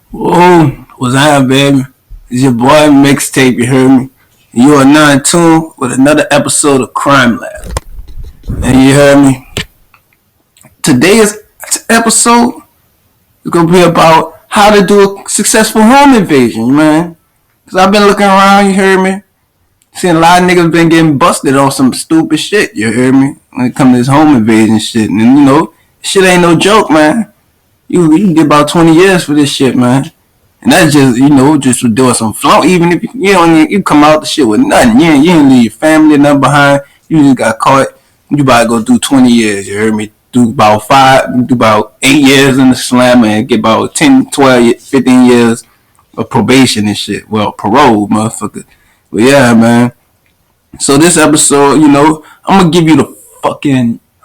Whoa, what's up, baby? It's your boy Mixtape, you heard me? You are now in tune with another episode of Crime Lab. And you heard me? Today's episode is going to be about how to do a successful home invasion, man. Because I've been looking around, you heard me? Seeing a lot of niggas been getting busted on some stupid shit, you heard me? When it comes to this home invasion shit. And you know, shit ain't no joke, man. You can get about 20 years for this shit, man. And that's just, just for doing some flaunt. Even if you come out the shit with nothing. You ain't leave your family or nothing behind. You just got caught. You about to go do 20 years, you heard me? Do about 8 years in the slam and get about 10, 12, 15 years of probation and shit. Well, parole, motherfucker. But yeah, man. So this episode, I'm gonna give you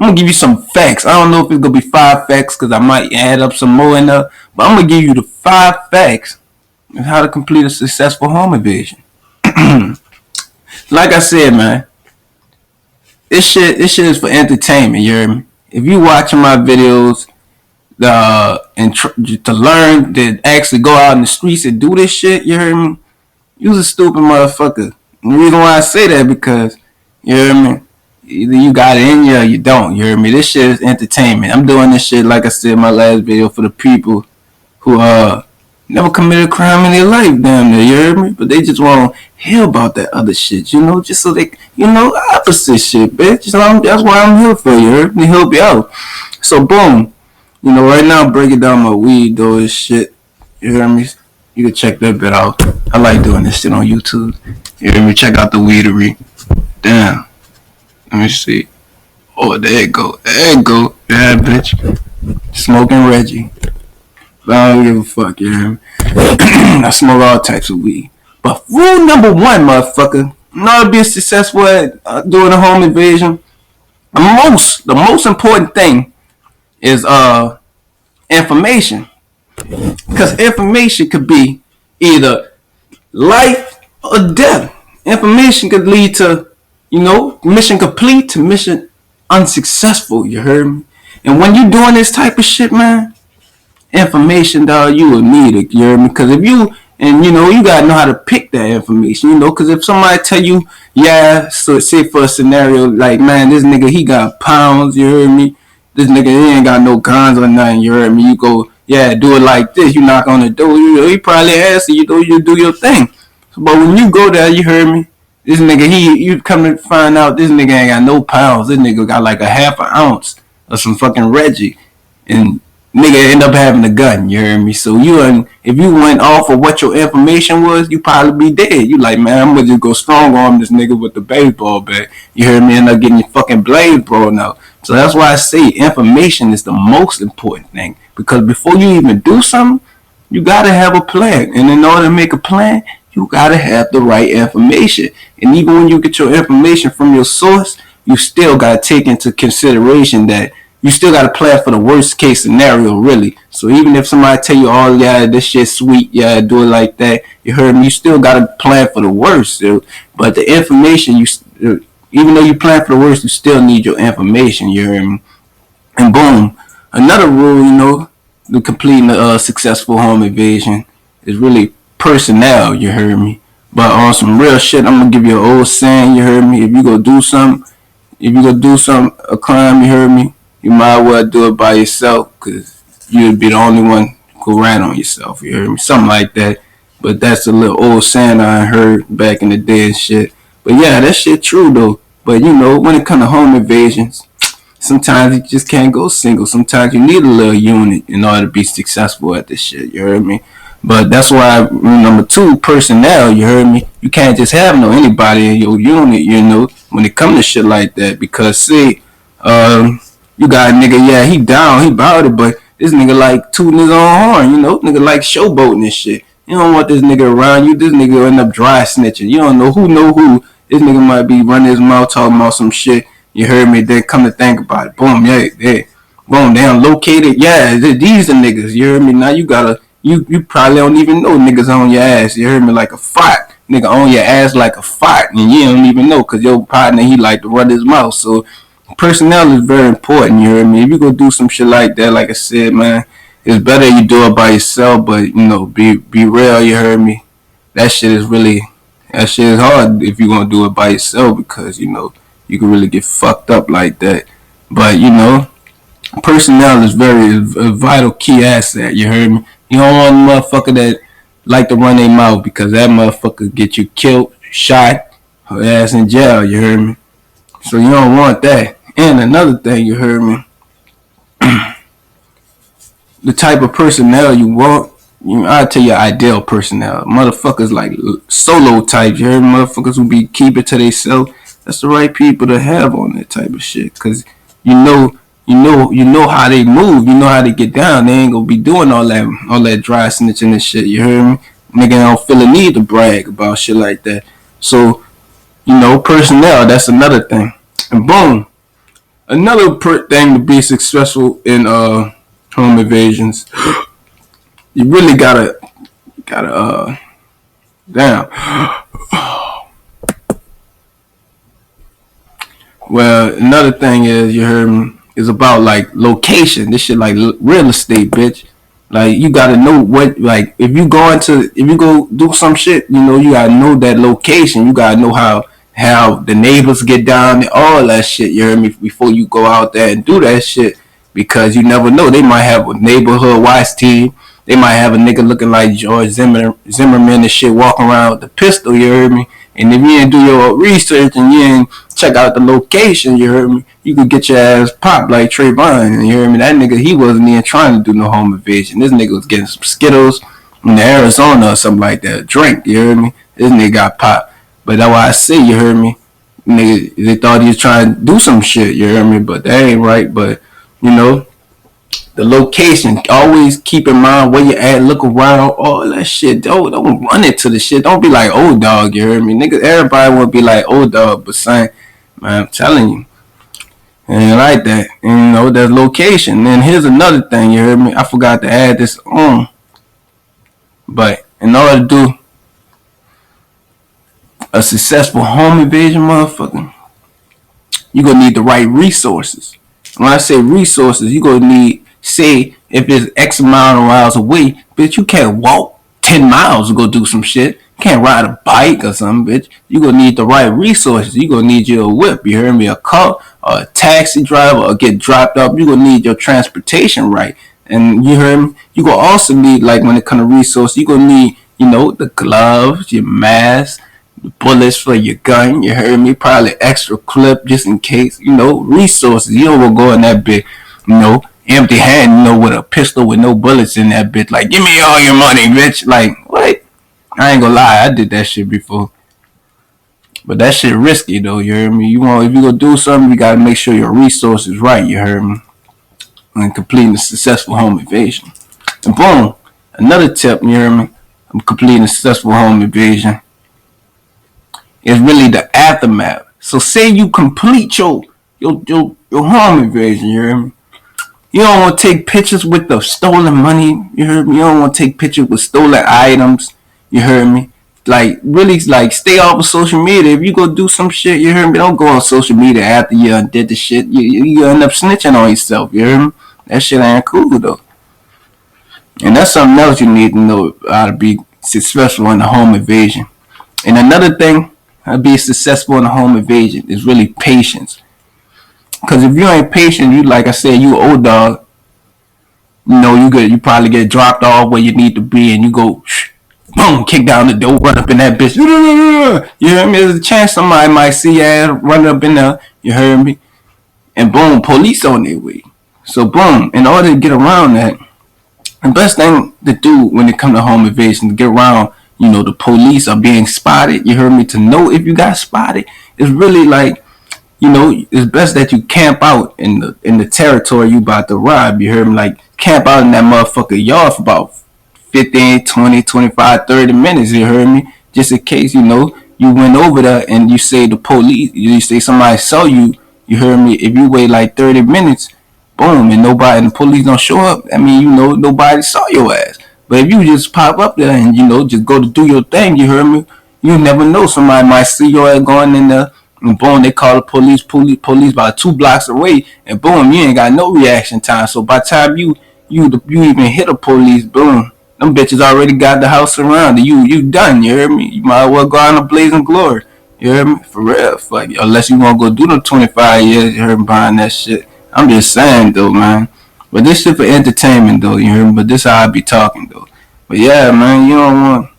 I'm gonna give you some facts. I don't know if it's gonna be 5 facts because I might add up some more in there, but I'm gonna give you the 5 facts of how to complete a successful home invasion. Like I said, man, this shit is for entertainment. You hear me? If you watching my videos, to learn to actually go out in the streets and do this shit, you hear me? You's a stupid motherfucker. And the reason why I say that because you hear me? Either you got it in you or you don't. You hear me? This shit is entertainment. I'm doing this shit, like I said in my last video, for the people who never committed a crime in their life, damn near, you heard me? But they just want to hear about that other shit, just so they, opposite shit, bitch. So that's why I'm here for, you heard me? Help you out. So, boom. Right now I'm breaking down my weed, though, and shit. You hear me? You can check that bit out. I like doing this shit on YouTube. You hear me? Check out the weedery. Damn. Let me see. Oh, there it go. There it go. Yeah, bitch. Smoking Reggie. But I don't give a fuck, you hear me? I smoke all types of weed. But rule number one, motherfucker, in order to be successful at doing a home invasion, the most important thing is information. Because information could be either life or death. Information could lead to, mission complete to mission unsuccessful, you heard me? And when you doing this type of shit, man, information, dog, you will need it, you heard me? Because if you, and you gotta know how to pick that information, because if somebody tell you, yeah, so say for a scenario, like, man, this nigga, he got pounds, you heard me? This nigga, he ain't got no guns or nothing, you heard me? You go, yeah, do it like this, you knock on the door, he probably asks you, you do your thing. But when you go there, you heard me? This nigga, you come to find out this nigga ain't got no pounds. This nigga got like a half an ounce of some fucking Reggie. And nigga end up having a gun, you hear me? So if you went off of what your information was, you probably be dead. You like, man, I'm gonna just go strong arm this nigga with the baseball bat. You hear me? End up getting your fucking blade blown out. So that's why I say information is the most important thing. Because before you even do something, you gotta have a plan. And in order to make a plan, you gotta have the right information. And even when you get your information from your source, you still gotta take into consideration that you still gotta plan for the worst case scenario, really. So even if somebody tell you, oh yeah, this shit's sweet, yeah, do it like that, you heard me, you still gotta plan for the worst. So, but the information, even though you plan for the worst, you still need your information, you heard me? And boom, another rule, to completing a successful home invasion is really personnel, you heard me? But on some real shit, I'm gonna give you an old saying, you heard me? If you go do a crime, you heard me? You might well do it by yourself, cause you'd be the only one who ran on yourself, you heard me? Something like that. But that's a little old saying I heard back in the day and shit. But yeah, that shit true though. But when it comes to home invasions, sometimes you just can't go single. Sometimes you need a little unit in order to be successful at this shit, you heard me? But that's why, number two, personnel, you heard me? You can't just have anybody in your unit, when it comes to shit like that. Because, see, you got a nigga, yeah, he down, he about it, but this nigga like tooting his own horn, nigga like showboating and shit. You don't want this nigga around you. This nigga will end up dry snitching. You don't know who. This nigga might be running his mouth talking about some shit. You heard me? Then come to think about it. Boom, yeah. Boom, damn, located. Yeah, these are niggas. You heard me? Now you gotta, you probably don't even know niggas on your ass. You heard me? Like a fart. Nigga on your ass like a fart. And you don't even know because your partner, he like to run his mouth. So personnel is very important. You heard me? If you go do some shit like that, like I said, man, it's better you do it by yourself, but you know, be real. You heard me? That shit is really that shit is hard if you're gonna do it by yourself because you know you can really get fucked up like that. But you know, personnel is very a vital key asset. You heard me? You don't want a motherfucker that like to run their mouth because that motherfucker get you killed, shot, her ass in jail. You heard me? So you don't want that. And another thing, you heard me? The type of personnel you want, I'll tell you ideal personnel. Motherfuckers like solo types, you heard? Motherfuckers who be keep it to themselves. That's the right people to have on that type of shit. Cause you know how they move. You know how they get down. They ain't gonna be doing all that dry snitching and shit. You heard me? Nigga don't feel a need to brag about shit like that. So, you know, personnel, that's another thing. And boom, another thing to be successful in home invasions, you really gotta damn. Well, another thing is you heard me is about like location. This shit like real estate, bitch. Like you gotta know what like if you go do some shit, you know you gotta know that location. You gotta know how the neighbors get down and all that shit. You heard me before you go out there and do that shit because you never know. They might have a neighborhood watch team. They might have a nigga looking like George Zimmerman and shit walking around with the pistol. You heard me? And if you didn't do your research and you didn't check out the location, you heard me, you could get your ass popped like Trayvon. You heard me? That nigga, he wasn't even trying to do no home invasion. This nigga was getting some Skittles in Arizona or something like that. Drink, you heard me? This nigga got popped. But that's why I say, you heard me? Nigga, they thought he was trying to do some shit, you heard me? But that ain't right. But, you know, the location, always keep in mind where you at, look around, all that shit. Don't run into the shit. Don't be like old dog, you heard me? Niggas, everybody want to be like old dog, but son, man, I'm telling you. And like that. And, you know, there's location. And here's another thing, you heard me? I forgot to add this on. But in order to do a successful home invasion, motherfucker, you gonna need the right resources. When I say resources, you gonna need, say, if it's X amount of miles away, bitch, you can't walk 10 miles to go do some shit. You can't ride a bike or something, bitch. You gonna need the right resources. You gonna need your whip, you hear me? A car, or a taxi driver, or get dropped off. You gonna need your transportation right. And you heard me? You gonna also need, like, when it comes to resources, you gonna need, you know, the gloves, your mask, the bullets for your gun, you heard me? Probably extra clip just in case, you know, resources. You don't want to go in that bit, you know, empty hand, you know, with a pistol with no bullets in that bit. Like, give me all your money, bitch. Like, what? I ain't gonna lie, I did that shit before. But that shit risky though, you heard me? If you gonna do something, you gotta make sure your resources right, you heard me? And completing a successful home invasion. And boom, another tip, you hear me? I'm completing a successful home invasion. It's really the aftermath. So say you complete your home invasion, you hear me? You don't want to take pictures with the stolen money, you heard me? You don't want to take pictures with stolen items, you heard me? Like, really, like, stay off of social media. If you go do some shit, you heard me? Don't go on social media after you did the shit. You end up snitching on yourself, you heard me? That shit ain't cool, though. And that's something else you need to know how to be successful in the home invasion. And another thing, how to be successful in a home invasion is really patience. Because if you ain't patient, you, like I said, you old dog, you know, you probably get dropped off where you need to be and you go, boom, kick down the door, run up in that bitch. You heard me? There's a chance somebody might see your ass run up in there, you heard me? And boom, police on their way. So boom, in order to get around that, the best thing to do when it comes to home invasion, to get around, you know, the police are being spotted, you heard me, to know if you got spotted, it's really like, you know, it's best that you camp out in the territory you about to rob, you heard me, like, camp out in that motherfucker yard for about 15, 20, 25, 30 minutes, you heard me, just in case, you know, you went over there and you say the police, you say somebody saw you, you heard me, if you wait like 30 minutes, boom, and the police don't show up, I mean, you know, nobody saw your ass. But if you just pop up there and, you know, just go to do your thing, you heard me, you never know, somebody might see your ass going in there, and boom, they call the police about 2 blocks away, and boom, you ain't got no reaction time. So by the time you you even hit a police, boom. Them bitches already got the house surrounded. You done, you heard me? You might as well go out in a blazing glory. You heard me? For real. Fuck, unless you want to go do the 25 years, you heard me, buying that shit. I'm just saying, though, man. But this shit for entertainment, though, you heard me? But this how I be talking, though. But yeah, man, you don't want,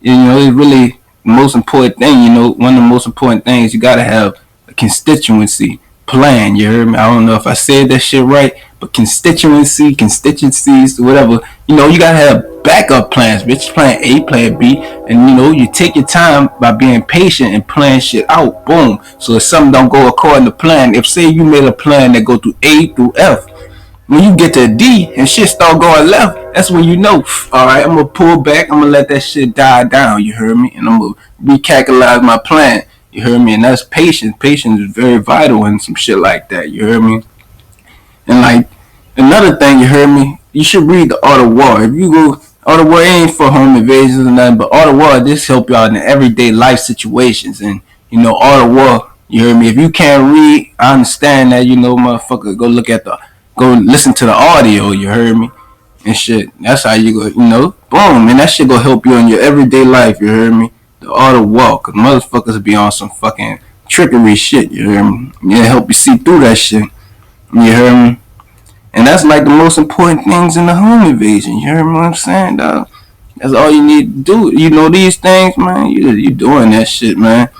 it's really the most important thing, one of the most important things, you gotta have a constituency plan, you heard me? I don't know if I said that shit right, but constituencies, whatever, you gotta have backup plans, bitch. Plan A, plan B, and you take your time by being patient and plan shit out. Boom. So if something don't go according to plan, if say you made a plan that go through A through F, when you get to D and shit start going left, that's when you know, all right, I'm gonna pull back, I'm gonna let that shit die down, you heard me? And I'm gonna recalculate my plan, you heard me? And that's patience. Patience is very vital in some shit like that, you heard me? And like another thing, you heard me? You should read the Art of War. If you go, Art of War ain't for home invasions or nothing, but Art of War, this help y'all in everyday life situations. And Art of War, you heard me? If you can't read, I understand that, motherfucker, go listen to the audio, you heard me? And shit. That's how you go, boom, and that shit go help you in your everyday life, you heard me? The Art of War, cause motherfuckers be on some fucking trickery shit, you heard me? Yeah, help you see through that shit. You heard me? And that's like the most important things in the home invasion. You heard me what I'm saying, dog? That's all you need to do. These things, man. You doing that shit, man.